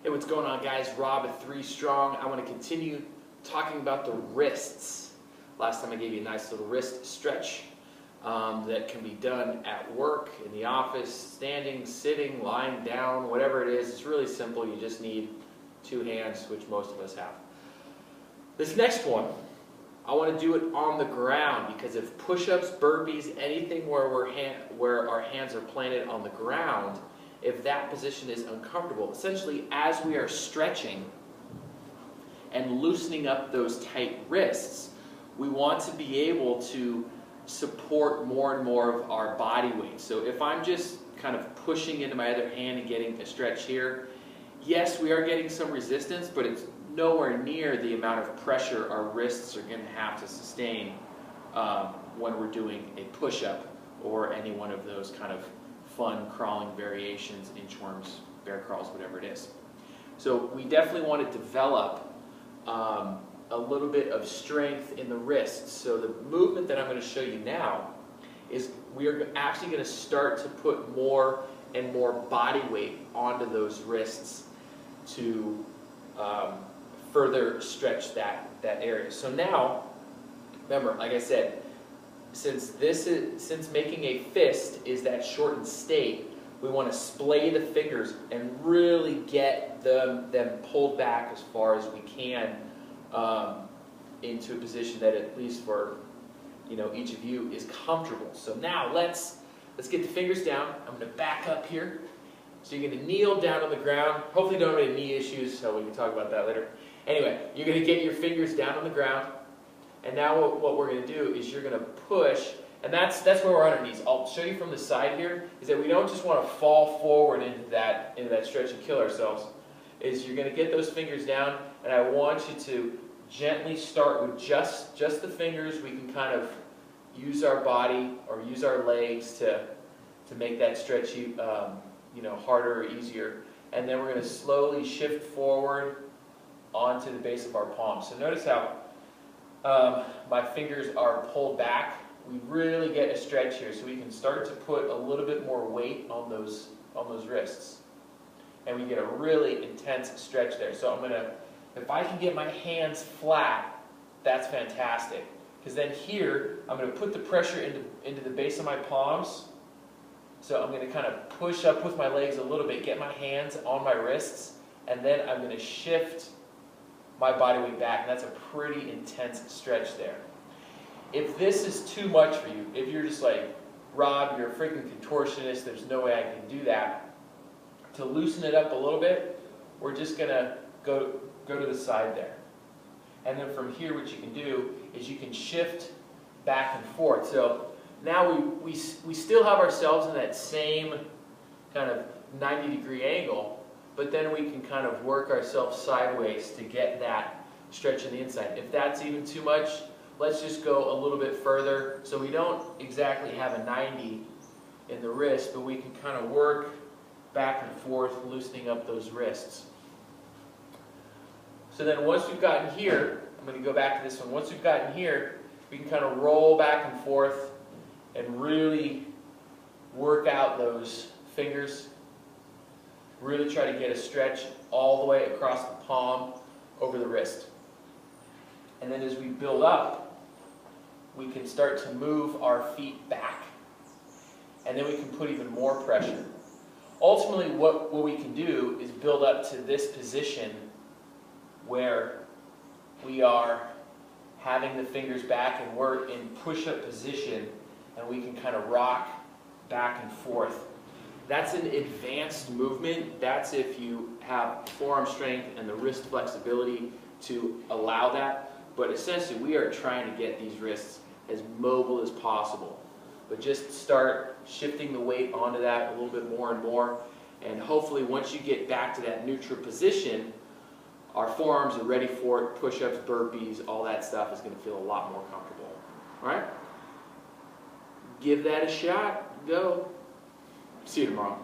Hey, what's going on, guys? Rob at 3STRONG. I want to continue talking about the wrists. Last time I gave you a nice little wrist stretch that can be done at work, in the office, standing, sitting, lying down, whatever it is. It's really simple. You just need two hands, which most of us have. This next one, I want to do it on the ground because if push-ups, burpees, anything where our hands are planted on the ground, if that position is uncomfortable, essentially as we are stretching and loosening up those tight wrists, we want to be able to support more and more of our body weight. So if I'm just kind of pushing into my other hand and getting a stretch here, yes, we are getting some resistance, but it's nowhere near the amount of pressure our wrists are going to have to sustain when we're doing a push-up or any one of those kind of fun crawling variations, inchworms, bear crawls, whatever it is. So we definitely want to develop a little bit of strength in the wrists. So the movement that I'm going to show you now is we are actually going to start to put more and more body weight onto those wrists to further stretch that area. So now, remember, like I said, since making a fist is that shortened state, we want to splay the fingers and really get them pulled back as far as we can into a position that, at least for each of you, is comfortable. So now let's get the fingers down. I'm going to back up here. So you're going to kneel down on the ground. Hopefully you don't have any knee issues, so we can talk about that later. Anyway, you're going to get your fingers down on the ground. And now what we're going to do is you're going to push, and that's where we're on our knees. I'll show you from the side here, is that we don't just want to fall forward into that stretch and kill ourselves. Is you're going to get those fingers down, and I want you to gently start with just the fingers. We can kind of use our body or use our legs to make that stretch harder or easier. And then we're going to slowly shift forward onto the base of our palms. So notice how my fingers are pulled back. We really get a stretch here, so we can start to put a little bit more weight on those wrists, and we get a really intense stretch there. So if I can get my hands flat, that's fantastic, because then here I'm going to put the pressure into the base of my palms. So I'm going to kind of push up with my legs a little bit, get my hands on my wrists, and then I'm going to shift my body weight back, and that's a pretty intense stretch there. If this is too much for you, if you're just like, Rob, you're a freaking contortionist, there's no way I can do that, to loosen it up a little bit, we're just going to go to the side there. And then from here, what you can do is you can shift back and forth. So now we still have ourselves in that same kind of 90-degree angle, but then we can kind of work ourselves sideways to get that stretch on the inside. If that's even too much, let's just go a little bit further. So we don't exactly have a 90 in the wrist, but we can kind of work back and forth, loosening up those wrists. So then once we've gotten here, I'm going to go back to this one. Once we've gotten here, we can kind of roll back and forth and really work out those fingers. Really try to get a stretch all the way across the palm over the wrist. And then as we build up, we can start to move our feet back. And then we can put even more pressure. Ultimately, what we can do is build up to this position where we are having the fingers back and we're in push-up position, and we can kind of rock back and forth. That's an advanced movement. That's if you have forearm strength and the wrist flexibility to allow that. But essentially, we are trying to get these wrists as mobile as possible. But just start shifting the weight onto that a little bit more and more. And hopefully, once you get back to that neutral position, our forearms are ready for it. Push-ups, burpees, all that stuff is going to feel a lot more comfortable. All right? Give that a shot. Go. See you tomorrow.